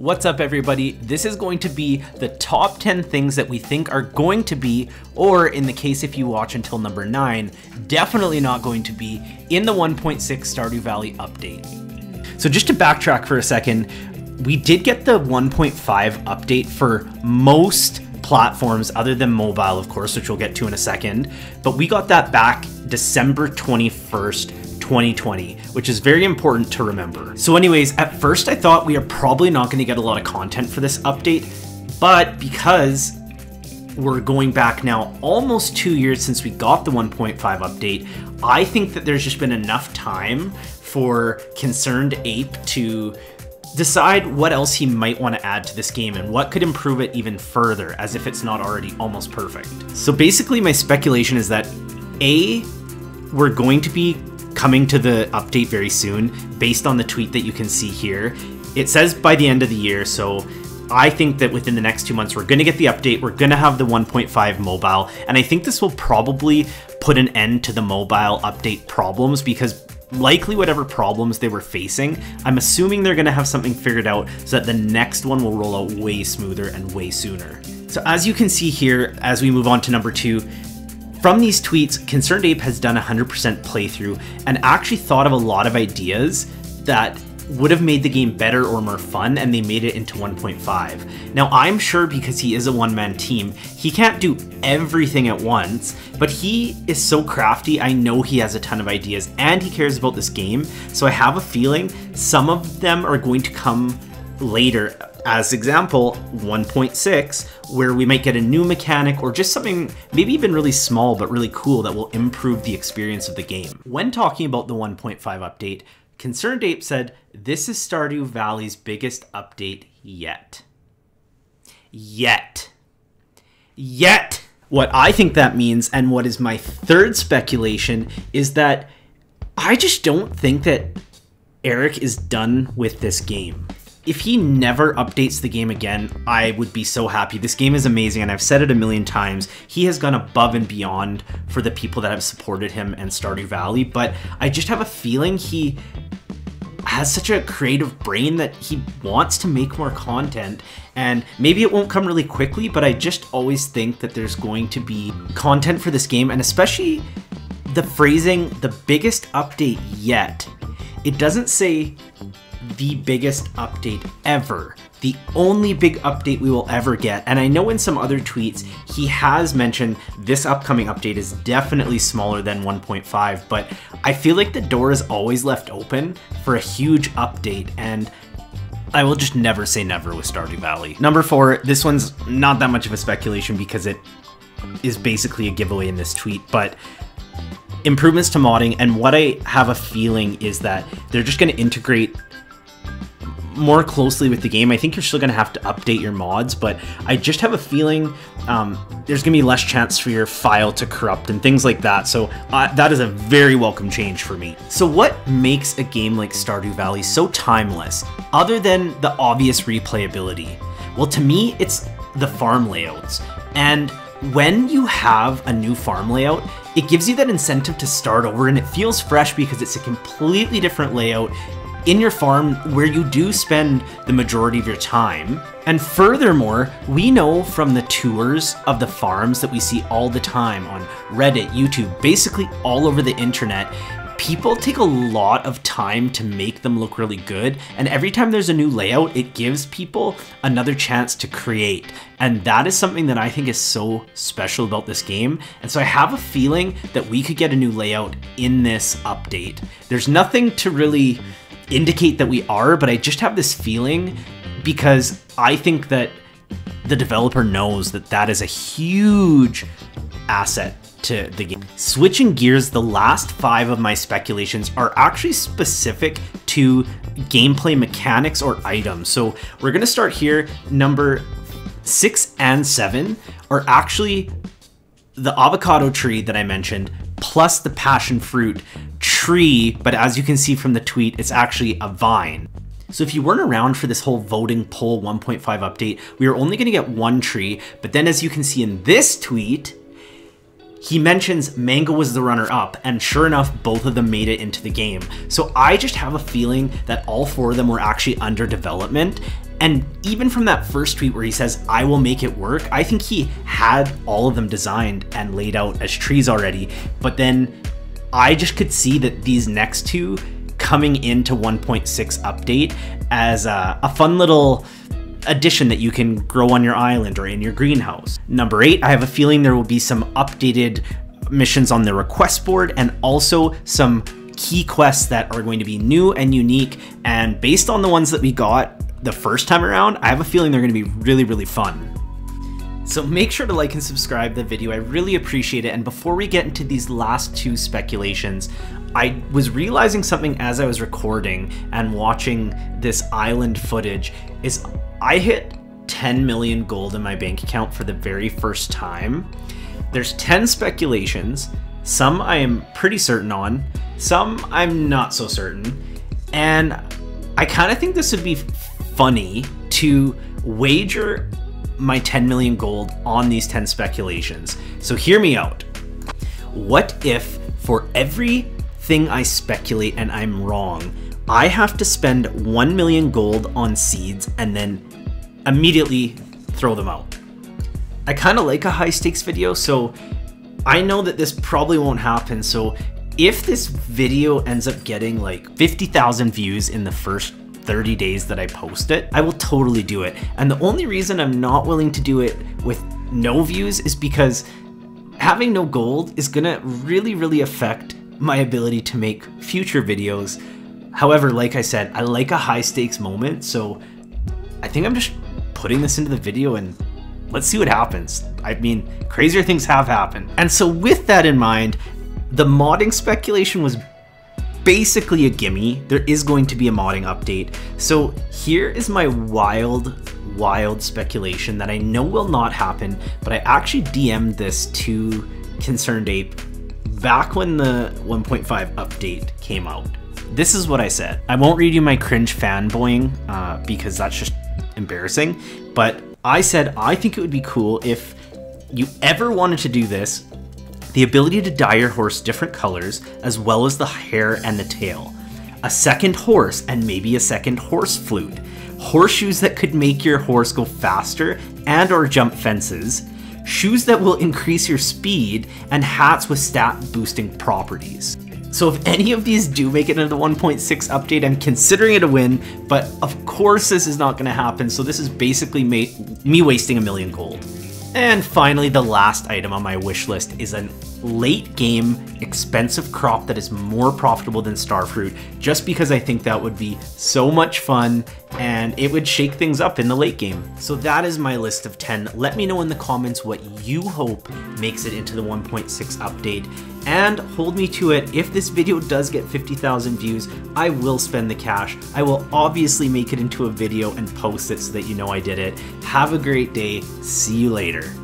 What's up everybody? This is going to be the top 10 things that we think are going to be, or in the case if you watch until number 9, definitely not going to be in the 1.6 Stardew Valley update. So just to backtrack for a second, we did get the 1.5 update for most platforms other than mobile, of course, which we'll get to in a second, but we got that back December 21st, 2020, which is very important to remember. So anyways, at first I thought we are probably not going to get a lot of content for this update, but because we're going back now almost 2 years since we got the 1.5 update, I think that there's just been enough time for Concerned Ape to decide what else he might want to add to this game and what could improve it even further, as if it's not already almost perfect. So basically my speculation is that we're going to be coming to the update very soon based on the tweet that you can see here. It says by the end of the year, so I think that within the next 2 months we're going to get the update, we're going to have the 1.5 mobile, and I think this will probably put an end to the mobile update problems, because likely whatever problems they were facing, I'm assuming they're going to have something figured out so that the next one will roll out way smoother and way sooner. So as you can see here, as we move on to number 2, from these tweets, Concerned Ape has done a 100% playthrough and actually thought of a lot of ideas that would have made the game better or more fun, and they made it into 1.5. Now I'm sure because he is a one-man team, he can't do everything at once, but he is so crafty, I know he has a ton of ideas and he cares about this game, so I have a feeling some of them are going to come later. As example, 1.6, where we might get a new mechanic or just something maybe even really small but really cool that will improve the experience of the game. When talking about the 1.5 update, Concerned Ape said, "This is Stardew Valley's biggest update yet." Yet. What I think that means, and what is my third speculation, is that I just don't think that Eric is done with this game. If he never updates the game again, I would be so happy. This game is amazing, and I've said it a million times. He has gone above and beyond for the people that have supported him and Stardew Valley, but I just have a feeling he has such a creative brain that he wants to make more content, and maybe it won't come really quickly, but I just always think that there's going to be content for this game, and especially the phrasing, the biggest update yet. It doesn't say the biggest update ever, the only big update we will ever get. And I know in some other tweets he has mentioned this upcoming update is definitely smaller than 1.5, but I feel like the door is always left open for a huge update, and I will just never say never with Stardew Valley. Number 4, this one's not that much of a speculation because it is basically a giveaway in this tweet, but improvements to modding, and what I have a feeling is that they're just going to integrate more closely with the game. I think you're still going to have to update your mods, but I just have a feeling there's going to be less chance for your file to corrupt and things like that, so that is a very welcome change for me. So what makes a game like Stardew Valley so timeless, other than the obvious replayability? Well, to me, it's the farm layouts, and when you have a new farm layout, it gives you that incentive to start over, and it feels fresh because it's a completely different layout in your farm where you do spend the majority of your time. And furthermore, we know from the tours of the farms that we see all the time on Reddit, YouTube, basically all over the internet, people take a lot of time to make them look really good, and every time there's a new layout, it gives people another chance to create, and that is something that I think is so special about this game. And so I have a feeling that we could get a new layout in this update. There's nothing to really indicate that we are, but I just have this feeling because I think that the developer knows that that is a huge asset to the game. Switching gears, the last 5 of my speculations are actually specific to gameplay mechanics or items. So we're going to start here. Number 6 and 7 are actually the avocado tree that I mentioned, plus the passion fruit tree, but as you can see from the tweet, it's actually a vine. So if you weren't around for this whole voting poll 1.5 update, we are only going to get 1 tree, but then as you can see in this tweet, he mentions mango was the runner-up, and sure enough, both of them made it into the game. So I just have a feeling that all 4 of them were actually under development, And even from that first tweet where he says, I will make it work, I think he had all of them designed and laid out as trees already. But then I just could see that these next two coming into 1.6 update as a fun little addition that you can grow on your island or in your greenhouse. Number 8, I have a feeling there will be some updated missions on the request board and also some key quests that are going to be new and unique. And based on the ones that we got the first time around, I have a feeling they're going to be really, really fun. So make sure to like and subscribe the video. I really appreciate it. And before we get into these last two speculations, I was realizing something as I was recording and watching this island footage is I hit 10 million gold in my bank account for the very first time. There's 10 speculations. Some I am pretty certain on, some I'm not so certain. And I kind of think this would be funny to wager my 10 million gold on these 10 speculations. So hear me out. What if for everything I speculate and I'm wrong, I have to spend 1 million gold on seeds and then immediately throw them out? I kind of like a high stakes video, so I know that this probably won't happen. So if this video ends up getting like 50,000 views in the first 30 days that I post it, I will totally do it. And the only reason I'm not willing to do it with no views is because having no gold is gonna really, really affect my ability to make future videos. However, like I said, I like a high stakes moment, so I think I'm just putting this into the video and let's see what happens. I mean, crazier things have happened. And so with that in mind, the modding speculation was basically a gimme. There is going to be a modding update. So here is my wild speculation that I know will not happen, but I actually DM'd this to Concerned Ape back when the 1.5 update came out. This is what I said. I won't read you my cringe fanboying because that's just embarrassing, but I said I think it would be cool if you ever wanted to do this, the ability to dye your horse different colors, as well as the hair and the tail. A second horse, and maybe a second horse flute. Horseshoes that could make your horse go faster and or jump fences. Shoes that will increase your speed, and hats with stat boosting properties. So if any of these do make it into the 1.6 update, I'm considering it a win, but of course this is not going to happen, so this is basically me wasting 1 million gold. And finally, the last item on my wish list is a late game expensive crop that is more profitable than starfruit, just because I think that would be so much fun and it would shake things up in the late game. So that is my list of 10. Let me know in the comments what you hope makes it into the 1.6 update, and hold me to it. If this video does get 50,000 views, I will spend the cash. I will obviously make it into a video and post it so that you know I did it. Have a great day. See you later.